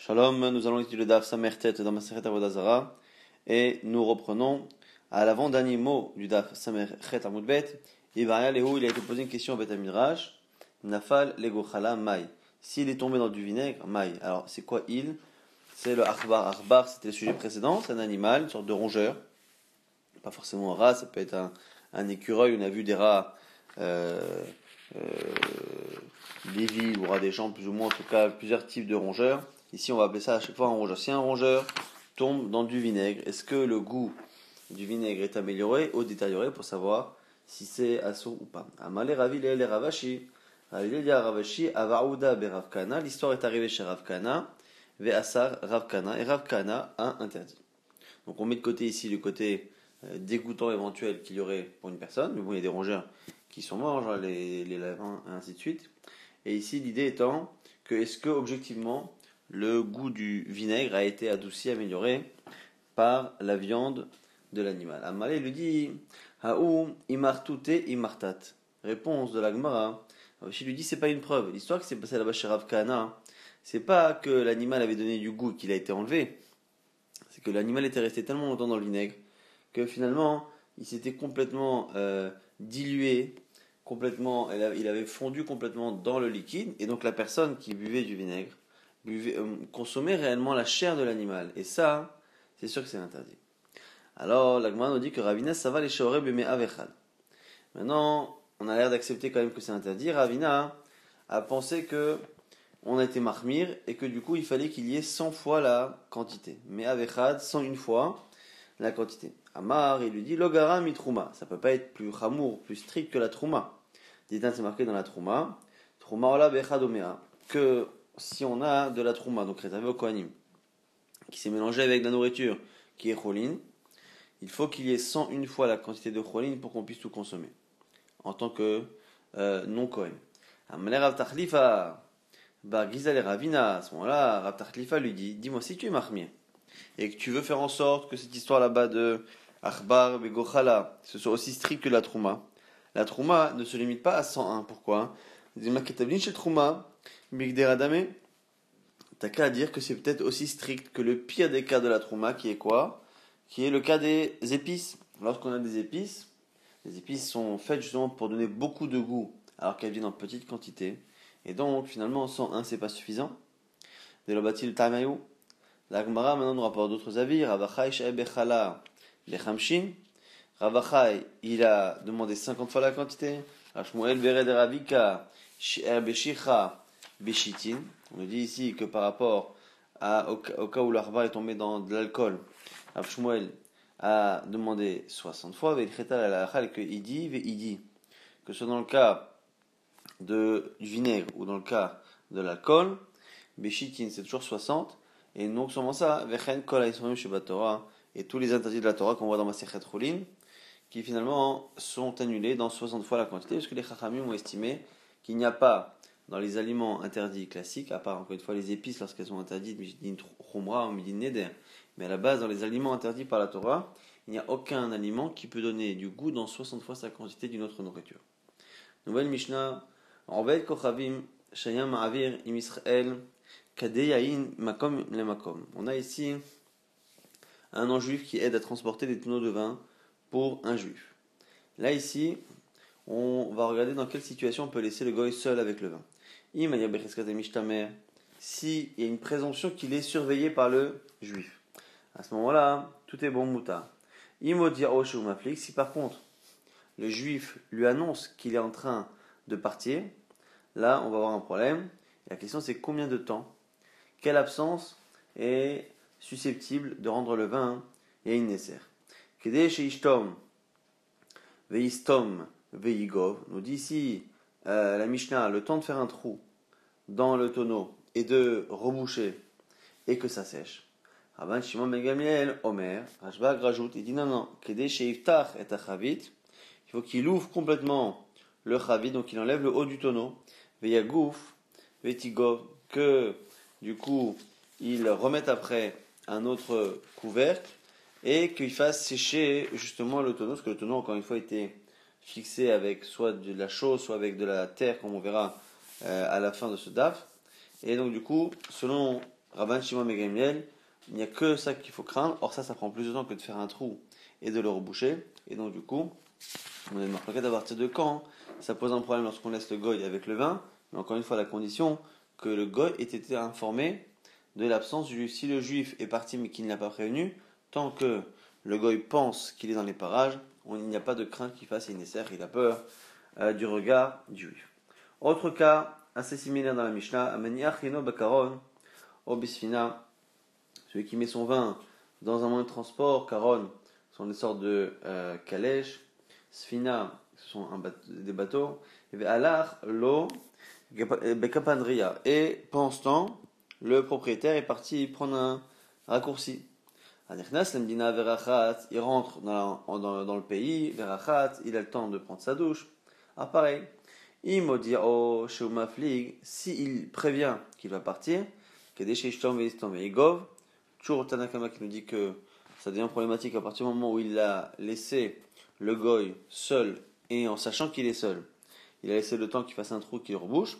Shalom, nous allons étudier le Daf Samertet dans Masechet Avodah Zarah et nous reprenons à l'avant-dernier mot du Daf Samertet Amud Bet. Il a été posé une question au Bet Midrash. Nafal legochala mai. S'il est tombé dans du vinaigre, mai. Alors c'est quoi il? C'est le achbar. Achbar, c'était le sujet précédent. C'est un animal, une sorte de rongeur. Pas forcément un rat, ça peut être un écureuil. On a vu des rats des villes ou rats des champs, plus ou moins, en tout cas plusieurs types de rongeurs. Ici, on va appeler ça à chaque fois un rongeur. Si un rongeur tombe dans du vinaigre, est-ce que le goût du vinaigre est amélioré ou détérioré pour savoir si c'est assourd ou pas? Amalé Ravi le Ravashi. Ravi le Ravashi, Avaouda be Rav Kana. L'histoire est arrivée chez Rav Kana, ve Asar Rav Kana, et Rav Kana a interdit. Donc on met de côté ici le côté dégoûtant éventuel qu'il y aurait pour une personne, mais bon, il y a des rongeurs qui sont morts, genre les lavins, et ainsi de suite. Et ici, l'idée étant que est-ce que objectivement le goût du vinaigre a été adouci, amélioré par la viande de l'animal. Amalé lui dit Haou imartute imartat. Réponse de la Gemara. Rashi lui dit c'est pas une preuve. L'histoire qui s'est passée là-bas chez Rav Kahana, c'est pas que l'animal avait donné du goût qu'il a été enlevé. C'est que l'animal était resté tellement longtemps dans le vinaigre que finalement il s'était complètement dilué, complètement, il avait fondu complètement dans le liquide, et donc la personne qui buvait du vinaigre consommait réellement la chair de l'animal, et ça, c'est sûr que c'est interdit. Alors, la Gemara nous dit que Ravina, ça va les shaoreh b'mei avechad. Maintenant, on a l'air d'accepter quand même que c'est interdit. Ravina a pensé que on a été mahmir, et que du coup, il fallait qu'il y ait 100 fois la quantité. Mais avechad, 101 fois la quantité. Amar, il lui dit, logara mitrouma. Ça peut pas être plus chamour, plus strict que la trouma. Ditin, c'est marqué dans la trouma. Trouma ola bechadomea. Que si on a de la trouma, donc réservée au kohanim, qui s'est mélangée avec de la nourriture, qui est choline, il faut qu'il y ait 101 fois la quantité de choline pour qu'on puisse tout consommer. En tant que non kohen. Amalé Rav Tachlifa, bar Gizal et Ravina, à ce moment-là, Rav Tachlifa lui dit, dis-moi, si tu es mahmir, et que tu veux faire en sorte que cette histoire là-bas de Achbar et Gochala, ce soit aussi strict que la Trouma ne se limite pas à 101. Pourquoi? Chez Trouma, Bigderadame, t'as qu'à dire que c'est peut-être aussi strict que le pire des cas de la Trouma, qui est quoi? Qui est le cas des épices. Lorsqu'on a des épices, les épices sont faites justement pour donner beaucoup de goût, alors qu'elles viennent en petite quantité. Et donc, finalement, 101, c'est pas suffisant. De l'obatil tamayou. La Gemara maintenant nous rapporte d'autres avis. Ravachai she'ebechala lechamshin. Ravachai, il a demandé 50 fois la quantité. Shmuel bered ravika she'ebeshicha beshitin. On nous dit ici que par rapport au cas où l'arba est tombé dans de l'alcool, Shmuel a demandé 60 fois. Ve'ilcheta l'alachal que idi ve'idi. Que ce soit dans le cas du vinaigre ou dans le cas de l'alcool, beshitin c'est toujours 60. Et non seulement ça, Vechen Kol Haïsraim Sheba Torah, et tous les interdits de la Torah qu'on voit dans Masechet Chulin, qui finalement sont annulés dans 60 fois la quantité, parce que les Chachamim ont estimé qu'il n'y a pas dans les aliments interdits classiques, à part encore une fois les épices lorsqu'elles sont interdites, Midin Chumra ou Midin Neder, mais à la base dans les aliments interdits par la Torah, il n'y a aucun aliment qui peut donner du goût dans 60 fois sa quantité d'une autre nourriture. Nouvelle Mishnah, Enved Kochavim, Shayam Ma'avir, Im Israël, Kadeyain makom le makom. On a ici un non-juif qui aide à transporter des tonneaux de vin pour un juif. Là ici, on va regarder dans quelle situation on peut laisser le goy seul avec le vin. Si il y a une présomption qu'il est surveillé par le juif. À ce moment-là, tout est bon mouta. Si par contre le juif lui annonce qu'il est en train de partir, là on va avoir un problème. Et la question c'est combien de temps? Quelle absence est susceptible de rendre le vin et nécessaire? Kede sheishtom veistom veigov. Nous dit ici la Mishnah, le temps de faire un trou dans le tonneau et de reboucher et que ça sèche. Rabban Shimon ben Gamliel, Omer, Rashbag rajoute, il dit non, Kede sheiftach et achavit. Il faut qu'il ouvre complètement le chavit, donc il enlève le haut du tonneau. Veiagouf, veitigov, que du coup, il remette après un autre couvercle et qu'il fasse sécher justement le tonneau, parce que le tonneau, encore une fois, était fixé avec soit de la chaux, soit avec de la terre, comme on verra à la fin de ce daf. Et donc, du coup, selon Rabban Shimon ben Gamliel, il n'y a que ça qu'il faut craindre. Or ça prend plus de temps que de faire un trou et de le reboucher. Et donc du coup, on a une marque à partir de quand ça pose un problème lorsqu'on laisse le goy avec le vin. Mais encore une fois, la condition que le goy ait été informé de l'absence du juif. Si le juif est parti mais qu'il ne l'a pas prévenu, tant que le goy pense qu'il est dans les parages, il n'y a pas de crainte qu'il fasse nécessaire, il a peur du regard du juif. Autre cas assez similaire dans la Mishnah, Ameniachino Bakaron, Obisfina, celui qui met son vin dans un moyen de transport, Karon, ce sont des sortes de calèches, Sfina, ce sont des bateaux, et Alar, l'eau, Bekapandria. Et pendant ce temps, le propriétaire est parti prendre un raccourci. Il rentre dans le pays, Verachat, il a le temps de prendre sa douche. Ah, pareil. S'il prévient qu'il va partir, toujours Tanakama qui nous dit que ça devient problématique à partir du moment où il a laissé le goy seul et en sachant qu'il est seul. Il a laissé le temps qu'il fasse un trou qu'il rebouche.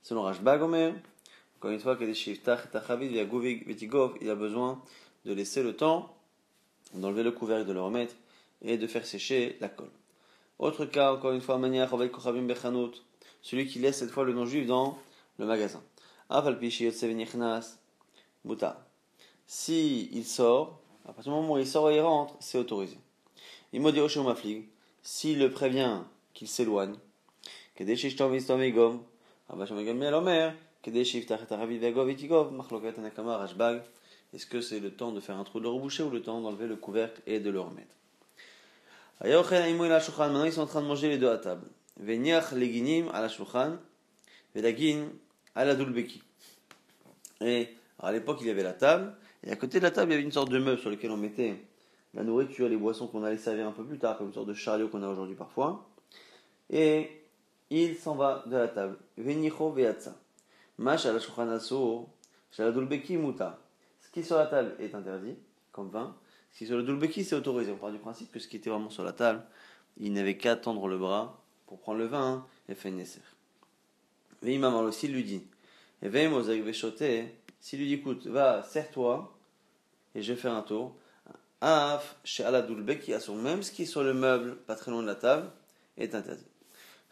Selon Rashbag Omer, encore une fois, il a besoin de laisser le temps d'enlever le couvercle, de le remettre et de faire sécher la colle. Autre cas, encore une fois, celui qui laisse cette fois le non-juif dans le magasin. Si il sort, à partir du moment où il sort et il rentre, c'est autorisé. S'il le prévient qu'il s'éloigne, est-ce que c'est le temps de faire un trou de le reboucher ou le temps d'enlever le couvercle et de le remettre? Maintenant ils sont en train de manger les deux à table. Et à l'époque il y avait la table, et à côté de la table il y avait une sorte de meuble sur lequel on mettait la nourriture, les boissons qu'on allait servir un peu plus tard, comme une sorte de chariot qu'on a aujourd'hui parfois. Et il s'en va de la table. Venicho veatsa. Mash ala shulchan asur, shaladulbeki muta. Ce qui est sur la table est interdit, comme vin. Ce qui est sur le dulbeki, c'est autorisé. On part du principe que ce qui était vraiment sur la table, il n'avait qu'à tendre le bras pour prendre le vin et faire une nécessaire. Veimam aussi lui dit, veim ozaïk veshote, s'il lui dit écoute, va, serre-toi, et je vais faire un tour. Af, chez aladulbeki asur, même ce qui est sur le meuble, pas très loin de la table, est interdit.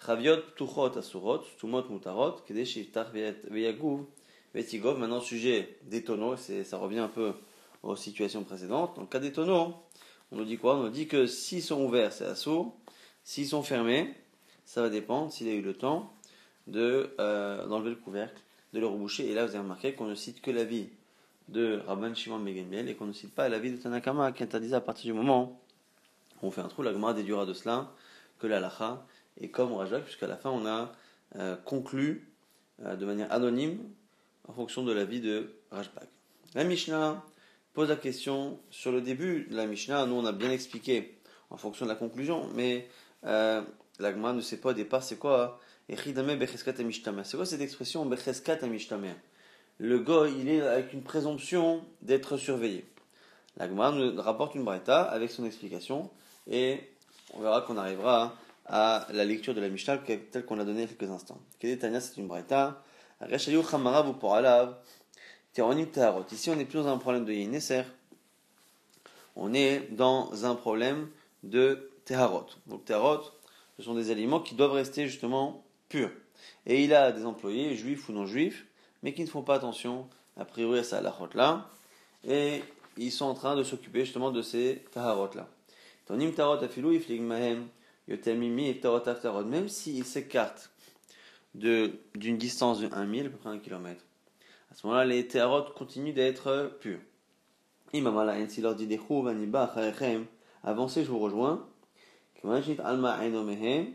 Chaviot ptuchot asurot, tumot mutarot, kedesh yiftach veyaguv, vetigov. Maintenant, sujet des tonneaux, ça revient un peu aux situations précédentes. Dans le cas des tonneaux, on nous dit quoi? On nous dit que s'ils sont ouverts, c'est assourd. S'ils sont fermés, ça va dépendre s'il a eu le temps d'enlever le couvercle, de le reboucher. Et là, vous avez remarqué qu'on ne cite que l'avis de Rabban Shimon ben Gamliel et qu'on ne cite pas l'avis de Tanakama qui interdisait à partir du moment où on fait un trou. La Gemara déduira de cela que la halacha est comme Rajak, puisqu'à la fin on a conclu de manière anonyme en fonction de l'avis de Rajbag. La Mishnah pose la question sur le début de la Mishnah. Nous on a bien expliqué en fonction de la conclusion, mais la Gemara ne sait pas au départ c'est quoi. C'est quoi cette expression Becheskat Amishtamer? Le goy, il est avec une présomption d'être surveillé. La Gemara nous rapporte une braïta avec son explication et on verra qu'on arrivera à la lecture de la Mishnah telle qu'on l'a donnée il y a quelques instants. Kedetania, c'est une braïta. Reshayu Chamarav ou Poralav. Teronim Taharot. Ici, on n'est plus dans un problème de Yineser. On est dans un problème de Teharot. Donc, Teharot, ce sont des aliments qui doivent rester justement purs. Et il a des employés, juifs ou non juifs, mais qui ne font pas attention, a priori, à ça, halachot-là. Et ils sont en train de s'occuper justement de ces Taharot-là. Tonim Tarot Afilou, Iflig Mahem, Yotemimi et Tarot Aftarot. Même s'ils s'écartent d'une distance de 1 mille, à peu près 1 kilomètre. À ce moment-là, les Taharot continuent d'être purs. Imamala, ainsi leur dit des Chouv, Aniba, Charechem, avancez, je vous rejoins. Kamashit Alma Ainomehem,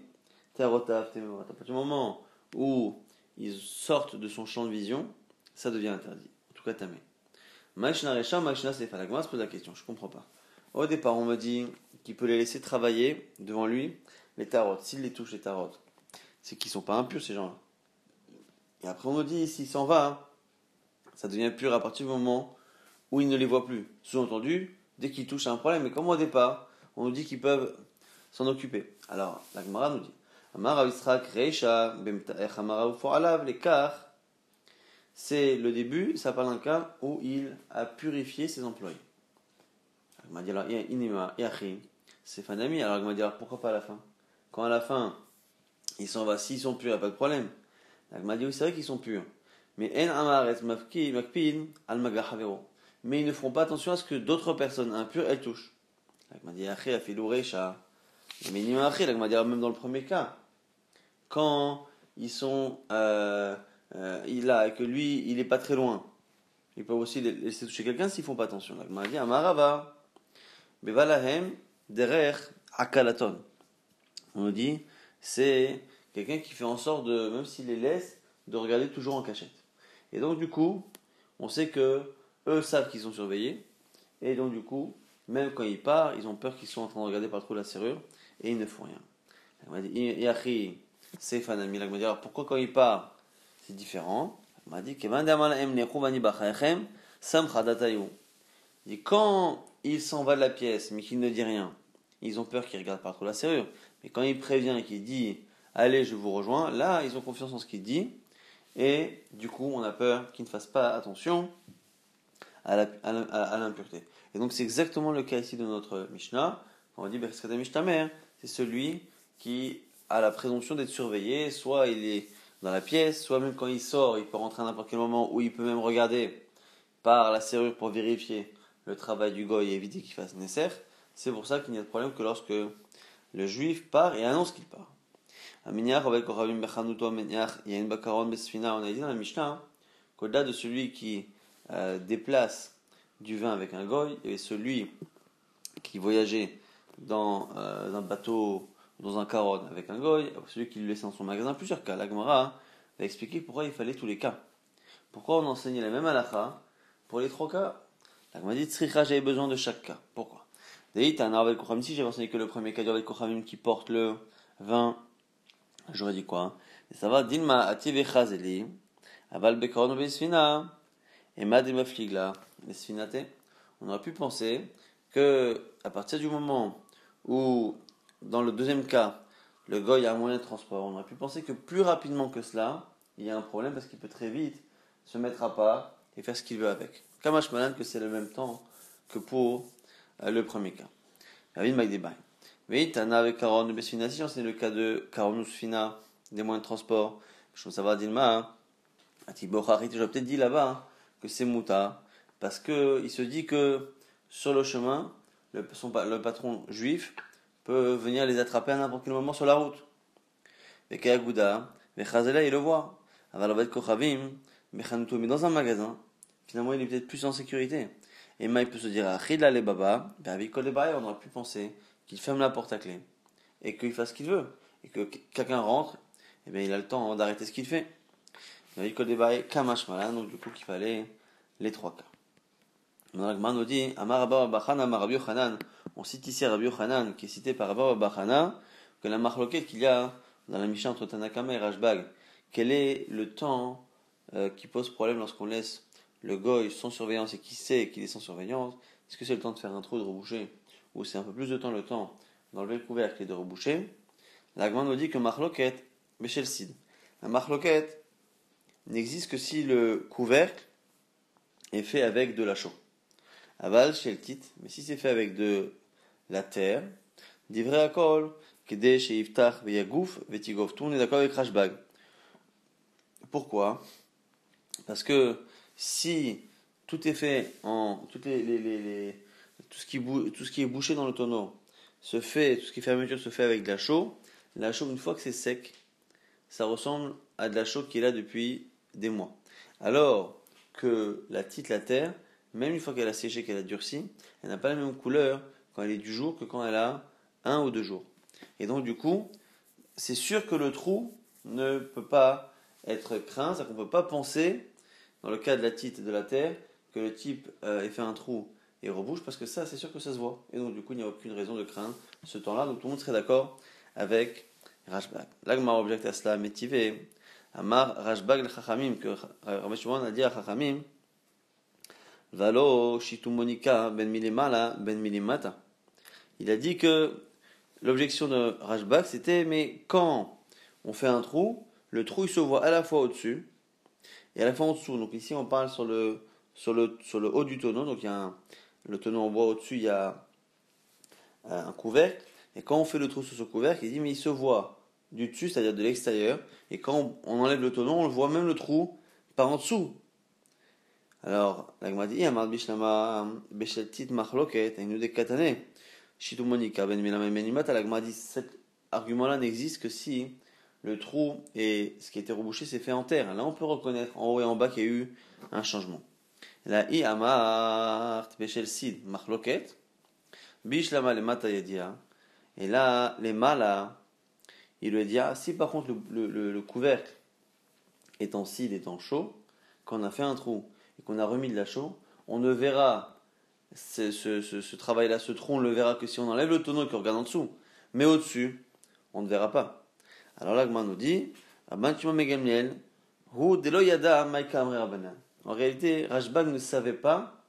Tarot Aftemot. À partir du moment où ils sortent de son champ de vision, ça devient interdit. En tout cas, tamé. Machna Recha, Machna Sefalagma se pose la question, je comprends pas. Au départ, on me dit qu'il peut les laisser travailler devant lui, les tarots. S'il les touche, les tarots, c'est qu'ils sont pas impurs, ces gens-là. Et après, on me dit, s'il s'en va, ça devient pur à partir du moment où il ne les voit plus. Sous-entendu, dès qu'ils touchent à un problème. Mais comme au départ, on nous dit qu'ils peuvent s'en occuper. Alors, la Gemara nous dit, Amar Avistrak Reisha, Bemtaech Amar Avufo Alav, les Kar, c'est le début, ça parle d'un cas où il a purifié ses employés. Il m'a dit alors, inima, yachi, c'est fin d'amis, alors il m'a dit alors pourquoi pas à la fin? Quand à la fin, il s'en va, s'ils sont purs, il n'y a pas de problème. Il m'a dit oui, c'est vrai qu'ils sont purs. Mais en amaret makpin al magahavero. Mais ils ne feront pas attention à ce que d'autres personnes impures, elles touchent. Il m'a dit yachi, a fait l'ourecha. Mais inima yachi, il m'a dit alors, même dans le premier cas, quand ils sont il a et que lui il est pas très loin, ils peuvent aussi laisser toucher quelqu'un s'ils font pas attention. La Gemara dit Amarava bevalahem derer akalaton. On nous dit c'est quelqu'un qui fait en sorte de, même s'il les laisse, de regarder toujours en cachette. Et donc du coup, on sait que eux savent qu'ils sont surveillés et donc du coup, même quand ils partent, ils ont peur qu'ils soient en train de regarder par le trou de la serrure et ils ne font rien. La Gemara dit Yachi c'est fanami. La Gemara dit alors pourquoi quand il part c'est différent. Il m'a dit que quand il s'en va de la pièce, mais qu'il ne dit rien, ils ont peur qu'il regarde par trop la serrure. Mais quand il prévient et qu'il dit allez, je vous rejoins, là, ils ont confiance en ce qu'il dit. Et du coup, on a peur qu'il ne fasse pas attention à l'impureté. Et donc, c'est exactement le cas ici de notre Mishnah. On dit c'est celui qui a la présomption d'être surveillé, soit il est dans la pièce, soit même quand il sort, il peut rentrer à n'importe quel moment, ou il peut même regarder par la serrure pour vérifier le travail du goy et éviter qu'il fasse nécessaire. C'est pour ça qu'il n'y a de problème que lorsque le juif part et annonce qu'il part. Il y a une bakaron besfina, on a dit dans la Mishnah qu'au-delà de celui qui déplace du vin avec un goy, il y avait celui qui voyageait dans un bateau, dans un caron avec un goy, celui qui le laissait dans son magasin, plusieurs cas. La Gemara va expliquer pourquoi il fallait tous les cas. Pourquoi on enseignait la même halakha pour les trois cas. La Gemara dit Tzricha, j'avais besoin de chaque cas. Pourquoi? D'ailleurs, t'as un Arvel Kochamim, si j'avais enseigné que le premier cas du Arvel Kochamim qui porte le vin, j'aurais dit quoi? Et ça va, Dilma Ative Chazeli, Aval Bekaron Besfina, et Madema Fligla, Besfinate. On aurait pu penser que, à partir du moment où, dans le deuxième cas, le goy a un moyen de transport, on aurait pu penser que plus rapidement que cela, il y a un problème parce qu'il peut très vite se mettre à part et faire ce qu'il veut avec. Kamash Malan que c'est le même temps que pour le premier cas. David Magdebay. Oui, Tana avec Karon de Besfina, si c'est le cas de Karon ou Sfina, des moyens de transport. Je trouve ça va Dilma. Atibocharit, j'aurais peut-être dit là-bas que c'est Mouta, parce que il se dit que sur le chemin, le patron juif peut venir les attraper à n'importe quel moment sur la route. Et Kayagouda, mais Chazela, il le voit. Avalavet Kochavim, mais dans un magasin, finalement, il est peut-être plus en sécurité. Et Maï peut se dire, Achid les baba, on aurait pu penser qu'il ferme la porte à clé et qu'il fasse ce qu'il veut. Et que quelqu'un rentre, et bien il a le temps d'arrêter ce qu'il fait. Kamash Malan, donc du coup qu'il fallait les trois cas. Maintenant, nous dit, Amar Abba Bachana, Amar Rabbi Yochanan. On cite ici Rabbi Yochanan, qui est cité par Abba Bachana, que la marloquette qu'il y a dans la Mishnah entre Tanakama et Rashbag, quel est le temps qui pose problème lorsqu'on laisse le goy sans surveillance et qui sait qu'il est sans surveillance? Est-ce que c'est le temps de faire un trou, de reboucher, ou c'est un peu plus de temps le temps d'enlever le couvercle et de reboucher? La Gemara nous dit que marloquette, Bechel Sid. La marloquette n'existe que si le couvercle est fait avec de la chaux. Aval chez le titre, mais si c'est fait avec de la terre, d'ivrei akol, kede chez Iftach veyagouf vetigov. Tout on est d'accord avec Rashbag. Pourquoi? Parce que si tout est fait en tout ce qui est bouché dans le tonneau se fait, tout ce qui est fermeture se fait avec de la chaux une fois que c'est sec, ça ressemble à de la chaux qui est là depuis des mois. Alors que la terre, même une fois qu'elle a séché, qu'elle a durci, elle n'a pas la même couleur quand elle est du jour que quand elle a 1 ou 2 jours. Et donc du coup, c'est sûr que le trou ne peut pas être craint, c'est-à-dire qu'on ne peut pas penser, dans le cas de la tite et de la terre, que le type ait fait un trou et rebouche, parce que ça, c'est sûr que ça se voit. Et donc du coup, il n'y a aucune raison de craindre ce temps-là, donc tout le monde serait d'accord avec Rashbag. L'agmar objecte à cela, métivé, Amar Rashbag le Chachamim, que Rabbi Shimon a dit à Chachamim, Valo Shitumonika ben milimala ben milimata. Il a dit que l'objection de Rashbag c'était mais quand on fait un trou, le trou il se voit à la fois au-dessus et à la fois en dessous. Donc ici on parle sur le haut du tonneau, donc il y a le tonneau en bois au-dessus, il y a un couvercle, et quand on fait le trou sur ce couvercle, il dit mais il se voit du dessus, c'est-à-dire de l'extérieur, et quand on enlève le tonneau, on le voit même le trou par en dessous. Alors, la Gemara dit, Amar Bishlama Besheltit Machloket, Ainu de Katane, Shitu Monika, Ben Milama Menimata, la Gemara dit, cet argument-là n'existe que si le trou et ce qui a été rebouché s'est fait en terre. Là, on peut reconnaître en haut et en bas qu'il y a eu un changement. La I Amar Beshel Sid Machloket, Bishlama le Mata Yadia, et là, les malas, il lui dit, si par contre le couvercle est en cide, est en chaud, qu'on a fait un trou et qu'on a remis de la chaux, on ne verra ce travail-là, ce trou, on ne le verra que si on enlève le tonneau et qu'on regarde en dessous. Mais au-dessus, on ne verra pas. Alors là, Gman nous dit, en réalité, Rashbag ne savait pas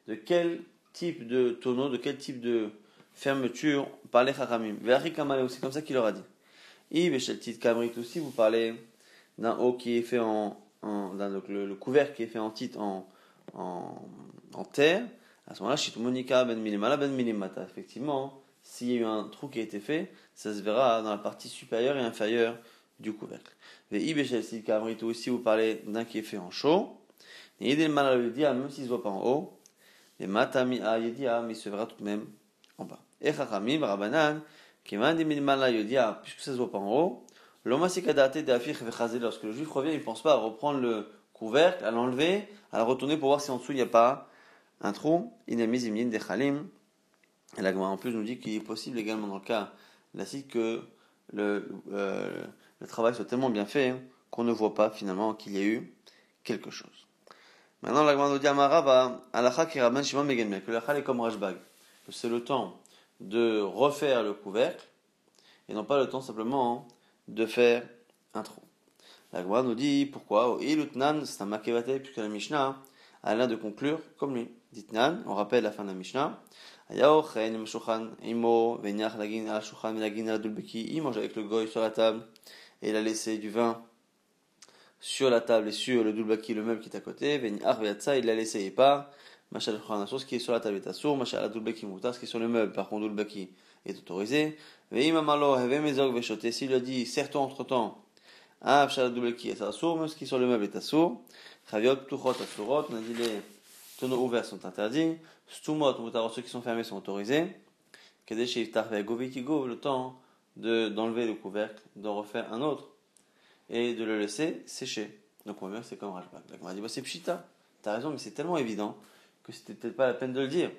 de quel type de tonneau, de quel type de fermeture parlait Chachamim. C'est comme ça qu'il leur a dit. Aussi, vous parlez d'un haut qui est fait donc le couvercle qui est fait en titre en terre. À ce moment-là, Shitmonika ben milimala ben milimata. Effectivement, s'il y a eu un trou qui a été fait, ça se verra dans la partie supérieure et inférieure du couvercle. Aussi, vous parlez d'un qui est fait en chaud. Et il même s'il ne se voit pas en haut, les matami a yedia, mais il se verra tout de même en bas. Et Chachamim, Rabanan, qui m'a dit milimala yedia, puisque ça ne se voit pas en haut, lorsque le juif revient, il ne pense pas à reprendre le couvercle, à l'enlever, à le retourner pour voir si en dessous il n'y a pas un trou. Et la Gemara en plus nous dit qu'il est possible également dans le cas d'acide que le travail soit tellement bien fait qu'on ne voit pas finalement qu'il y a eu quelque chose. Maintenant la Gemara nous dit Amarava, Alacha ki Rabban Shimon ben Gamliel, que l'Achal est comme Rashbag, que c'est le temps de refaire le couvercle et non pas le temps simplement de faire un trou. La Gemara nous dit pourquoi Ilutnan, c'est un makevate, puisque la Mishnah a l'air de conclure comme lui. Ditnan, on rappelle la fin de la Mishnah. Il mange avec le goy sur la table et il a laissé du vin sur la table et sur le dulbaki, le meuble qui est à côté. Il l'a laissé et pas. Ce qui est sur la table est assourd. Ce qui est sur le meuble, par contre, dulbaki est autorisé. S'il lui a dit, serre-toi entre temps, on a dit les tonneaux ouverts sont interdits, ceux qui sont fermés sont autorisés. Le temps d'enlever le couvercle, d'en refaire un autre et de le laisser sécher. Donc on voit bien que c'est comme Rashbag. La Gemara dit c'est pshita, t'as raison, mais c'est tellement évident que c'était peut-être pas la peine de le dire.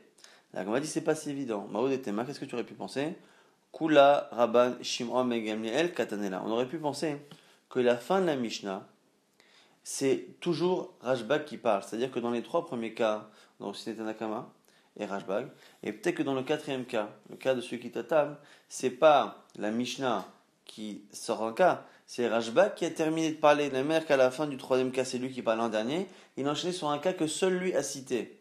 La Gemara dit c'est pas si évident. Maoud et Tema, qu'est-ce que tu aurais pu penser? Kula Rabban Shimon ben Gamliel Katanela. On aurait pu penser que la fin de la Mishnah, c'est toujours Rashbag qui parle. C'est-à-dire que dans les trois premiers cas, donc c'était Tanakama et Rashbag, et peut-être que dans le quatrième cas, le cas de celui qui est à table, c'est pas la Mishnah qui sort un cas, c'est Rashbag qui a terminé de parler. La même qu'à la fin du troisième cas, c'est lui qui parle en dernier, il a enchaîné sur un cas que seul lui a cité.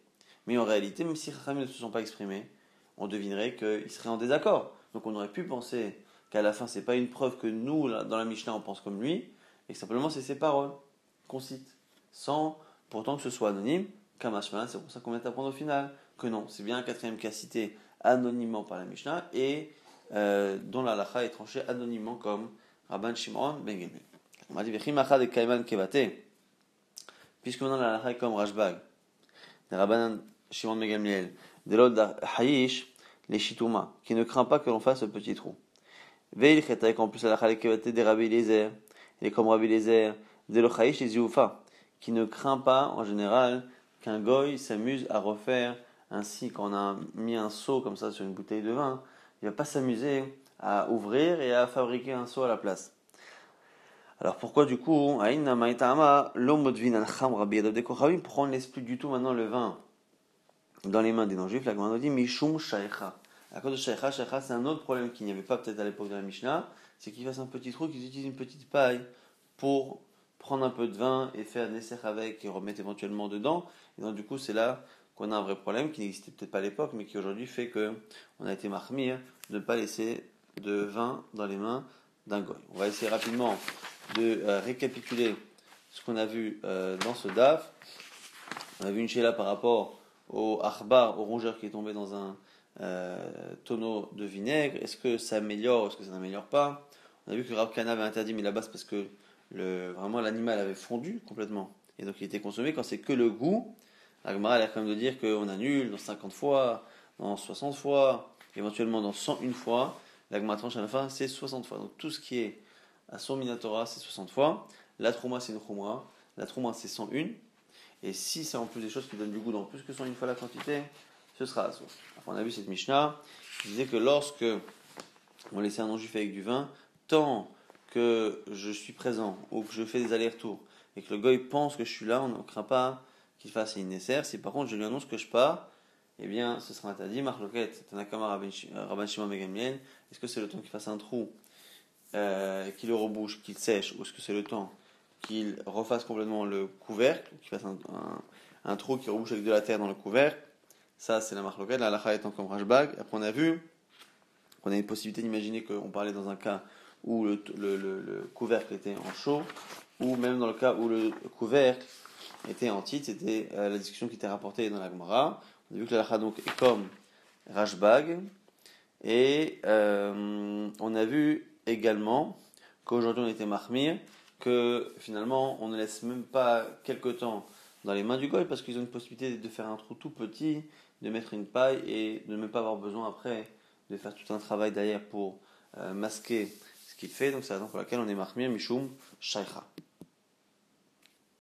Mais en réalité, même si Chachamim ne se sont pas exprimés, on devinerait qu'ils seraient en désaccord. Donc on aurait pu penser qu'à la fin, c'est pas une preuve que nous, dans la Mishnah, on pense comme lui, et que simplement c'est ses paroles qu'on cite, sans pourtant que ce soit anonyme. Kamashman, c'est pour ça qu'on vient d'apprendre au final que non, c'est bien un quatrième cas cité anonymement par la Mishnah et dont la halakha est tranchée anonymement comme Rabban Shimon ben Gamliel. On m'a dit Vechimachad de Kaiman Kevate, puisque maintenant la halakha est comme Rashbag, de Rabban Shimon ben Gamliel, de l'autre Haïch, les Shituma, qui ne craint pas que l'on fasse ce petit trou. Veil Chetaïk, en plus la halakha Kevate des Rabbi Eliezer, il est comme Rabbi Eliezer, de l'Ochaïch les Zoufa, qui ne craint pas en général qu'un goy s'amuse à refaire ainsi quand on a mis un seau comme ça sur une bouteille de vin, il ne va pas s'amuser à ouvrir et à fabriquer un seau à la place. Alors pourquoi du coup, pourquoi on ne laisse plus du tout maintenant le vin dans les mains des non-juifs? La Gemara dit Mishum Shaïcha. À cause de Shaïcha, c'est un autre problème qu'il n'y avait pas peut-être à l'époque de la Mishnah, c'est qu'ils fassent un petit trou, qu'ils utilisent une petite paille pour prendre un peu de vin et faire nesser avec et remettre éventuellement dedans. Et donc du coup c'est là qu'on a un vrai problème qui n'existait peut-être pas à l'époque mais qui aujourd'hui fait que on a été mahmir de ne pas laisser de vin dans les mains d'un goy. On va essayer rapidement de récapituler ce qu'on a vu dans ce DAF. On a vu une chéla par rapport au arbar, au rongeur qui est tombé dans un tonneau de vinaigre. Est-ce que ça améliore, est-ce que ça n'améliore pas? On a vu que Rav Kana avait interdit, mais là-bas c'est parce que vraiment l'animal avait fondu complètement. Et donc il était consommé quand c'est que le goût. La Gemara a l'air quand même de dire qu'on annule dans 50 fois, dans 60 fois, éventuellement dans 101 fois. La Gemara tranche à la fin, c'est 60 fois. Donc tout ce qui est à son Minatora, c'est 60 fois. La Trouma, c'est une Trouma. La Trouma, c'est 101. Et si c'est en plus des choses qui donnent du goût dans plus que 101 fois la quantité, ce sera Assour. On a vu cette Mishnah qui disait que lorsque on laissait un non-juif avec du vin, tant que je suis présent ou que je fais des allers-retours et que le goy pense que je suis là, on ne craint pas qu'il fasse une nécessaire. Si par contre je lui annonce que je pars, eh bien ce sera interdit. Marloquette, Tanakama Rabban Shimon ben Gamliel. Est-ce que c'est le temps qu'il fasse un trou, qu'il le rebouche, qu'il sèche, ou est-ce que c'est le temps qu'il refasse complètement le couvercle, qu'il fasse un trou qui rebouche avec de la terre dans le couvercle? Ça c'est la marloquette. La halakha étant comme Rashbag. Après on a vu qu'on a une possibilité d'imaginer qu'on parlait dans un cas où le couvercle était en chaud, ou même dans le cas où le couvercle était en titre. C'était la discussion qui était rapportée dans la Gemara. On a vu que la halakha donc est comme Rashbag, et on a vu également qu'aujourd'hui on était mahmir, que finalement on ne laisse même pas quelque temps dans les mains du goy parce qu'ils ont une possibilité de faire un trou tout petit, de mettre une paille et de ne même pas avoir besoin après de faire tout un travail derrière pour masquer ce qu'il fait. Donc c'est la raison pour laquelle on est mahmir mishum shaykha.